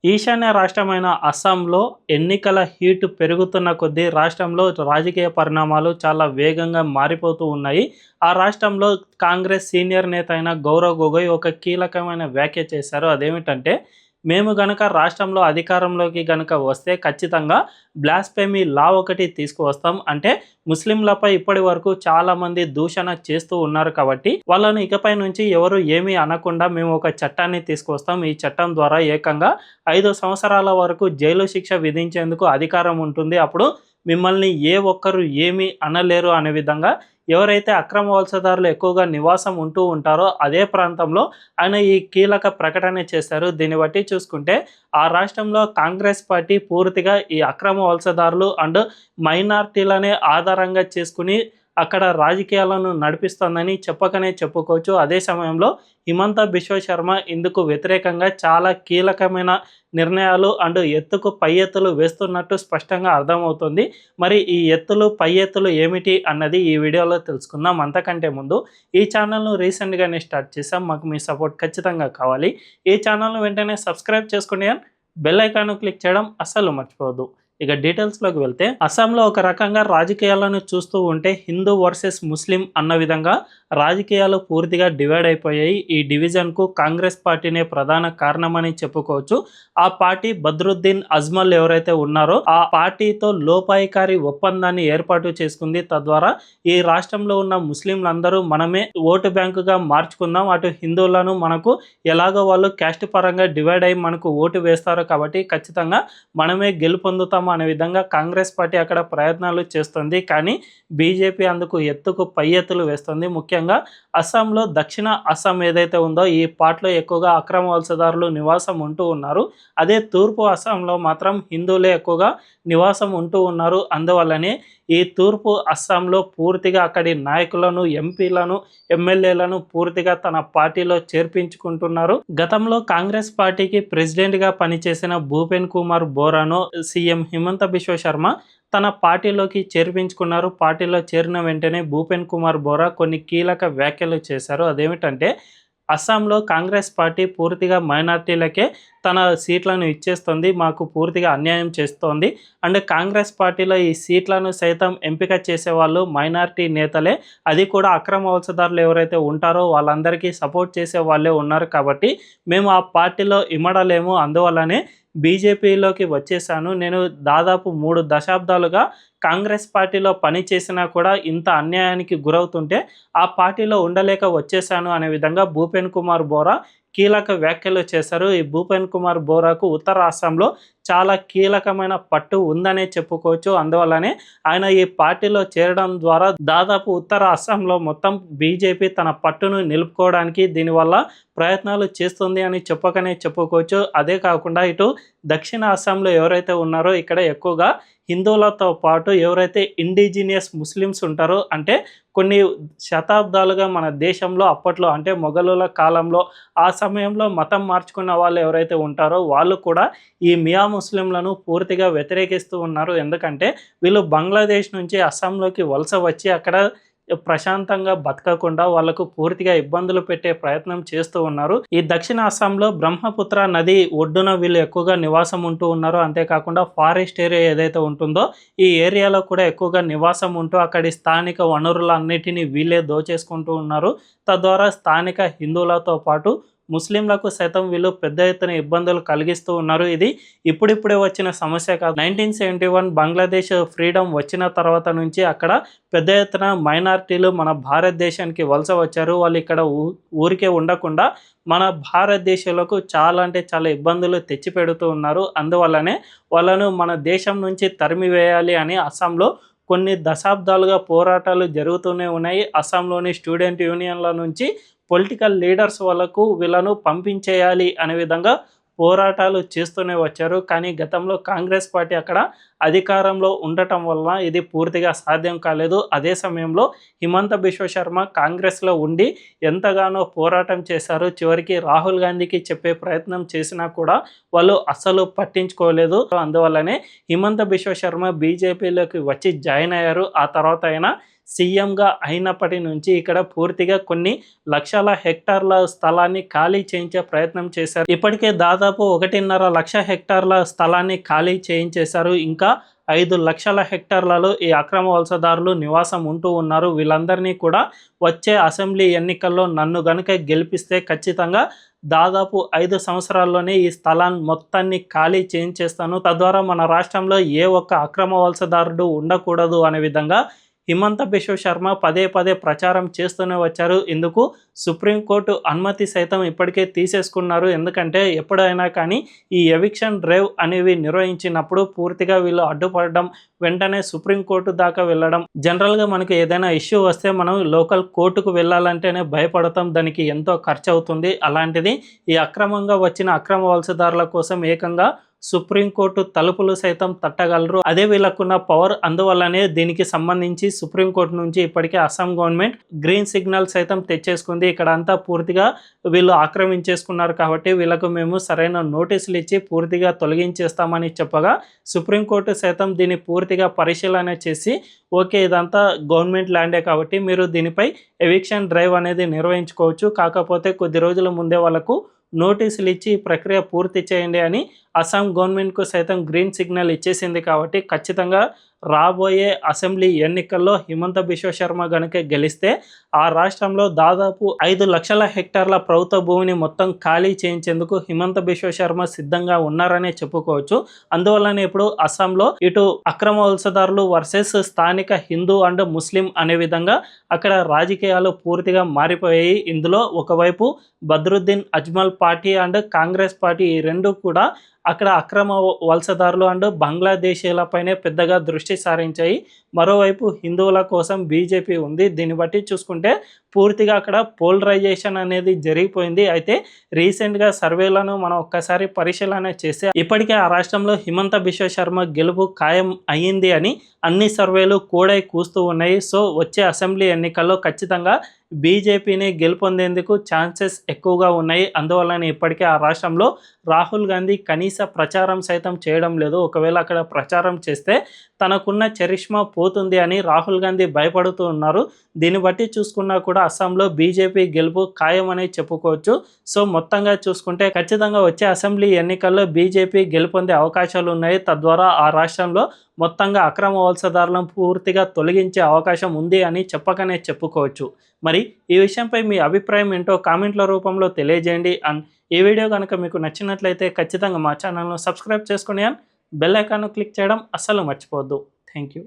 ఈశాన్య రాష్ట్రమైన అస్సాంలో ఎన్నికల హీటు పెరుగుతున్న కొద్దీ రాష్ట్రంలో రాజకీయ పరిణామాలు చాలా వేగంగా మారిపోతూ ఉన్నాయి. ఆ రాష్ట్రంలో కాంగ్రెస్ సీనియర్ నేత అయిన గౌరవ్ గొగోయ్ ఒక కీలకమైన వ్యాఖ్య చేశారు. అదేమిటంటే, మేము గనక రాష్ట్రంలో అధికారంలోకి గనక వస్తే ఖచ్చితంగా బ్లాస్ఫెమీ లా ఒకటి తీసుకువస్తాం. అంటే ముస్లింలపై ఇప్పటి వరకు చాలామంది దూషణ చేస్తూ ఉన్నారు కాబట్టి వాళ్ళను ఇకపై నుంచి ఎవరు ఏమీ అనకుండా మేము ఒక చట్టాన్ని తీసుకువస్తాం. ఈ చట్టం ద్వారా ఏకంగా 5 సంవత్సరాల వరకు జైలు శిక్ష విధించేందుకు అధికారం ఉంటుంది. అప్పుడు మిమ్మల్ని ఏ ఒక్కరు ఏమీ అనలేరు అనే విధంగా ఎవరైతే అక్రమ వలసదారులు ఎక్కువగా నివాసం ఉంటూ ఉంటారో అదే ప్రాంతంలో ఆయన ఈ కీలక ప్రకటన చేశారు. దీన్ని బట్టి చూసుకుంటే ఆ రాష్ట్రంలో కాంగ్రెస్ పార్టీ పూర్తిగా ఈ అక్రమ వలసదారులు అండ్ మైనార్టీలనే ఆధారంగా చేసుకుని అక్కడ రాజకీయాలను నడిపిస్తోందని చెప్పకనే చెప్పుకోవచ్చు. అదే సమయంలో హిమంత బిశ్వ శర్మ ఇందుకు వ్యతిరేకంగా చాలా కీలకమైన నిర్ణయాలు అండ్ ఎత్తుకు పై ఎత్తులు వేస్తున్నట్టు స్పష్టంగా అర్థమవుతుంది. మరి ఈ ఎత్తులు పై ఎత్తులు ఏమిటి అన్నది ఈ వీడియోలో తెలుసుకుందాం. అంతకంటే ముందు ఈ ఛానల్ను రీసెంట్గానే స్టార్ట్ చేసాం. మాకు మీ సపోర్ట్ ఖచ్చితంగా కావాలి. ఈ ఛానల్ను వెంటనే సబ్స్క్రైబ్ చేసుకోండి అండ్ బెల్ ఐకాన్ క్లిక్ చేయడం అస్సలు మర్చిపోవద్దు. ఇక డీటెయిల్స్లోకి వెళ్తే, అస్సాంలో ఒక రకంగా రాజకీయాలను చూస్తూ ఉంటే హిందూ వర్సెస్ ముస్లిం అన్న విధంగా రాజకీయాలు పూర్తిగా డివైడ్ అయిపోయాయి. ఈ డివిజన్కు కాంగ్రెస్ పార్టీనే ప్రధాన కారణమని చెప్పుకోవచ్చు. ఆ పార్టీ బద్రుద్దీన్ అజ్మల్ ఎవరైతే ఉన్నారో ఆ పార్టీతో లోపాయికారి ఒప్పందాన్ని ఏర్పాటు చేసుకుంది. తద్వారా ఈ రాష్ట్రంలో ఉన్న ముస్లింలందరూ మనమే ఓటు బ్యాంకుగా మార్చుకుందాం, అటు హిందువులను మనకు ఎలాగో వాళ్ళు క్యాస్ట్ పరంగా డివైడ్ అయ్యి మనకు ఓటు వేస్తారు కాబట్టి ఖచ్చితంగా మనమే గెలుపొందుతాము అనే విధంగా కాంగ్రెస్ పార్టీ అక్కడ ప్రయత్నాలు చేస్తుంది. కానీ బీజేపీ అందుకు ఎత్తుకు పై ఎత్తులు వేస్తుంది. ముఖ్యంగా అస్సాంలో దక్షిణ అస్సాం ఏదైతే ఉందో ఈ పార్ట్లో ఎక్కువగా అక్రమ వలసదారులు నివాసం ఉంటూ ఉన్నారు. అదే తూర్పు అస్సాంలో మాత్రం హిందువులే ఎక్కువగా నివాసం ఉంటూ ఉన్నారు. అందువల్లనే ఈ తూర్పు అస్సాంలో పూర్తిగా అక్కడి నాయకులను, ఎంపీలను, ఎమ్మెల్యేలను పూర్తిగా తన పార్టీలో చేర్పించుకుంటున్నారు. గతంలో కాంగ్రెస్ పార్టీకి ప్రెసిడెంట్గా పనిచేసిన భూపెన్ కుమార్ బోరాను సీఎం హిమంత బిశ్వ శర్మ తన పార్టీలోకి చేర్పించుకున్నారు. పార్టీలో చేరిన వెంటనే భూపెన్ కుమార్ బోరా కొన్ని కీలక వ్యాఖ్యలు చేశారు. అదేమిటంటే, అస్సాంలో కాంగ్రెస్ పార్టీ పూర్తిగా మైనార్టీలకే తన సీట్లను ఇచ్చేస్తుంది, మాకు పూర్తిగా అన్యాయం చేస్తోంది. అండ్ కాంగ్రెస్ పార్టీలో ఈ సీట్లను సైతం ఎంపిక చేసేవాళ్ళు మైనార్టీ నేతలే, అది కూడా అక్రమ వలసదారులు ఎవరైతే ఉంటారో వాళ్ళందరికీ సపోర్ట్ చేసే వాళ్ళే ఉన్నారు. కాబట్టి మేము ఆ పార్టీలో ఇమడలేము, అందువల్లనే బీజేపీలోకి వచ్చేసాను. నేను దాదాపు 3 దశాబ్దాలుగా కాంగ్రెస్ పార్టీలో పని చేసినా కూడా ఇంత అన్యాయానికి గురవుతుంటే ఆ పార్టీలో ఉండలేక వచ్చేసాను అనే విధంగా భూపెన్ కుమార్ బోరా కీలక వ్యాఖ్యలు చేశారు. ఈ భూపెన్ కుమార్ బోరాకు ఉత్తర అస్సాంలో చాలా కీలకమైన పట్టు ఉందనే చెప్పుకోవచ్చు. అందువల్లనే ఆయన ఈ పార్టీలో చేరడం ద్వారా దాదాపు ఉత్తర అస్సాంలో మొత్తం బీజేపీ తన పట్టును నిలుపుకోవడానికి దీనివల్ల ప్రయత్నాలు చేస్తుంది అని చెప్పకనే చెప్పుకోవచ్చు. అదే కాకుండా ఇటు దక్షిణ అస్సాంలో ఎవరైతే ఉన్నారో ఇక్కడ ఎక్కువగా హిందువులతో పాటు ఎవరైతే ఇండిజినియస్ ముస్లిమ్స్ ఉంటారో, అంటే కొన్ని శతాబ్దాలుగా మన దేశంలో అప్పట్లో అంటే మొఘలుల కాలంలో ఆ సమయంలో మతం మార్చుకున్న వాళ్ళు ఎవరైతే ఉంటారో వాళ్ళు కూడా ఈ మియా ముస్లింలను పూర్తిగా వ్యతిరేకిస్తూ ఉన్నారు. ఎందుకంటే వీళ్ళు బంగ్లాదేశ్ నుంచి అస్సాంలోకి వలస వచ్చి అక్కడ ప్రశాంతంగా బతకకుండా వాళ్లకు పూర్తిగా ఇబ్బందులు పెట్టే ప్రయత్నం చేస్తూ ఉన్నారు. ఈ దక్షిణ అస్సాంలో బ్రహ్మపుత్ర నది ఒడ్డున వీళ్ళు ఎక్కువగా నివాసం ఉంటూ ఉన్నారు. అంతేకాకుండా ఫారెస్ట్ ఏరియా ఏదైతే ఉంటుందో ఈ ఏరియాలో కూడా ఎక్కువగా నివాసం ఉంటూ అక్కడి స్థానిక వనరులన్నిటినీ వీళ్ళే దోచేసుకుంటూ ఉన్నారు. తద్వారా స్థానిక హిందువులతో పాటు ముస్లింలకు సైతం వీళ్ళు పెద్ద ఎత్తున ఇబ్బందులు కలిగిస్తూ ఉన్నారు. ఇది ఇప్పుడిప్పుడే వచ్చిన సమస్య కాదు. 1971 బంగ్లాదేశ్ ఫ్రీడమ్ వచ్చిన తర్వాత నుంచి అక్కడ పెద్ద ఎత్తున మైనారిటీలు మన భారతదేశానికి వలస వచ్చారు. వాళ్ళు ఇక్కడ ఊరికే ఉండకుండా మన భారతదేశంలోకి చాలా అంటే చాలా ఇబ్బందులు తెచ్చిపెడుతూ ఉన్నారు. అందువల్లనే వాళ్ళను మన దేశం నుంచి తరిమివేయాలి అని అస్సాంలో కొన్ని దశాబ్దాలుగా పోరాటాలు జరుగుతూనే ఉన్నాయి. అస్సాంలోని స్టూడెంట్ యూనియన్ల నుంచి పొలిటికల్ లీడర్స్ వాళ్ళకు వీళ్ళను పంపించేయాలి అనే విధంగా పోరాటాలు చేస్తూనే వచ్చారు. కానీ గతంలో కాంగ్రెస్ పార్టీ అక్కడ అధికారంలో ఉండటం వల్ల ఇది పూర్తిగా సాధ్యం కాలేదు. అదే సమయంలో హిమంత బిశ్వ శర్మ కాంగ్రెస్లో ఉండి ఎంతగానో పోరాటం చేశారు. చివరికి రాహుల్ గాంధీకి చెప్పే ప్రయత్నం చేసినా కూడా వాళ్ళు అస్సలు పట్టించుకోలేదు. అందువల్లనే హిమంత బిశ్వ శర్మ బీజేపీలోకి వచ్చి జాయిన్ అయ్యారు. ఆ తర్వాత అయినా సీఎంగా అయినప్పటి నుంచి ఇక్కడ పూర్తిగా కొన్ని లక్షల హెక్టార్ల స్థలాన్ని ఖాళీ చేయించే ప్రయత్నం చేశారు. ఇప్పటికే దాదాపు 1.5 లక్ష హెక్టార్ల స్థలాన్ని ఖాళీ చేయించేశారు. ఇంకా 5 లక్షల హెక్టార్లలో ఈ అక్రమ వలసదారులు నివాసం ఉంటూ ఉన్నారు. వీళ్ళందరినీ కూడా వచ్చే అసెంబ్లీ ఎన్నికల్లో నన్ను గనుక గెలిపిస్తే ఖచ్చితంగా దాదాపు 5 సంవత్సరాల్లోనే ఈ స్థలాన్ని మొత్తాన్ని ఖాళీ చేయించేస్తాను. తద్వారా మన రాష్ట్రంలో ఏ ఒక్క అక్రమ వలసదారుడు ఉండకూడదు అనే విధంగా హిమంత బిశ్వ శర్మ పదే పదే ప్రచారం చేస్తూనే వచ్చారు. ఇందుకు సుప్రీంకోర్టు అనుమతి సైతం ఇప్పటికే తీసేసుకున్నారు. ఎందుకంటే ఎప్పుడైనా కానీ ఈ ఎవిక్షన్ డ్రైవ్ అనేవి నిర్వహించినప్పుడు పూర్తిగా వీళ్ళు అడ్డుపడడం, వెంటనే సుప్రీంకోర్టు దాకా వెళ్ళడం. జనరల్గా మనకు ఏదైనా ఇష్యూ వస్తే మనం లోకల్ కోర్టుకు వెళ్ళాలంటేనే భయపడతాం, దానికి ఎంతో ఖర్చు అవుతుంది. అలాంటిది ఈ అక్రమంగా వచ్చిన అక్రమ వలసదారుల కోసం ఏకంగా సుప్రీంకోర్టు తలుపులు సైతం తట్టగలరు. అదే వీళ్ళకున్న పవర్. అందువల్లనే దీనికి సంబంధించి సుప్రీంకోర్టు నుంచి ఇప్పటికే అస్సాం గవర్నమెంట్ గ్రీన్ సిగ్నల్ సైతం తెచ్చేసుకుంది. ఇక్కడ అంతా పూర్తిగా వీళ్ళు ఆక్రమించేసుకున్నారు కాబట్టి వీళ్ళకు మేము సరైన నోటీసులు ఇచ్చి పూర్తిగా తొలగించేస్తామని చెప్పగా సుప్రీంకోర్టు సైతం దీన్ని పూర్తిగా పరిశీలన చేసి ఓకే, ఇదంతా గవర్నమెంట్ ల్యాండే కాబట్టి మీరు దీనిపై ఎవిక్షన్ డ్రైవ్ అనేది నిర్వహించుకోవచ్చు, కాకపోతే కొద్ది రోజుల ముందే వాళ్ళకు నోటీసులు ఇచ్చి ఈ ప్రక్రియ పూర్తి చేయండి అని అస్సాం గవర్నమెంట్కు సైతం గ్రీన్ సిగ్నల్ ఇచ్చేసింది. కాబట్టి ఖచ్చితంగా రాబోయే అసెంబ్లీ ఎన్నికల్లో హిమంత బిశ్వ శర్మ గనుక గెలిస్తే ఆ రాష్ట్రంలో దాదాపు 5 లక్షల హెక్టార్ల ప్రభుత్వ భూమిని మొత్తం ఖాళీ చేయించేందుకు హిమంత బిశ్వ శర్మ సిద్ధంగా ఉన్నారనే చెప్పుకోవచ్చు. అందువల్లనే ఇప్పుడు అస్సాంలో ఇటు అక్రమ వలసదారులు వర్సెస్ స్థానిక హిందూ అండ్ ముస్లిం అనే విధంగా అక్కడ రాజకీయాలు పూర్తిగా మారిపోయాయి. ఇందులో ఒకవైపు Badruddin Ajmal party and Congress party ఈ రెండు కూడా అక్కడ అక్రమ వలసదారులు అండ్ బంగ్లాదేశీలపైనే పెద్దగా దృష్టి సారించాయి. మరోవైపు హిందువుల కోసం బీజేపీ ఉంది. దీన్ని బట్టి చూసుకుంటే పూర్తిగా అక్కడ పోలరైజేషన్ అనేది జరిగిపోయింది. అయితే రీసెంట్గా సర్వేలను మనం ఒక్కసారి పరిశీలన చేస్తే ఇప్పటికే ఆ రాష్ట్రంలో హిమంత బిశ్వ శర్మ గెలుపు ఖాయం అయ్యింది అని అన్ని సర్వేలు కూడా కూస్తూ ఉన్నాయి. సో వచ్చే అసెంబ్లీ ఎన్నికల్లో ఖచ్చితంగా బీజేపీని గెలుపొందేందుకు ఛాన్సెస్ ఎక్కువగా ఉన్నాయి. అందువల్లనే ఇప్పటికే ఆ రాష్ట్రంలో రాహుల్ గాంధీ కనీస ప్రచారం సైతం చేయడం లేదు. ఒకవేళ అక్కడ ప్రచారం చేస్తే తనకున్న చరిష్మా పోతుంది అని రాహుల్ గాంధీ భయపడుతూ ఉన్నారు. దీన్ని బట్టి చూసుకున్నా కూడా అస్సాంలో బీజేపీ గెలుపు ఖాయమని చెప్పుకోవచ్చు. సో మొత్తంగా చూసుకుంటే ఖచ్చితంగా వచ్చే అసెంబ్లీ ఎన్నికల్లో బీజేపీ గెలుపొందే అవకాశాలు ఉన్నాయి. తద్వారా ఆ రాష్ట్రంలో మొత్తంగా అక్రమ వలసదారులను పూర్తిగా తొలగించే అవకాశం ఉంది అని చెప్పకనే చెప్పుకోవచ్చు. మరి ఈ విషయంపై మీ అభిప్రాయం ఏంటో కామెంట్ల రూపంలో తెలియజేయండి. అండ్ ఈ వీడియో కనుక మీకు నచ్చినట్లయితే ఖచ్చితంగా మా ఛానల్ను సబ్స్క్రైబ్ చేసుకుని బెల్ ఐకాన్ను క్లిక్ చేయడం అస్సలు మర్చిపోవద్దు. Thank you.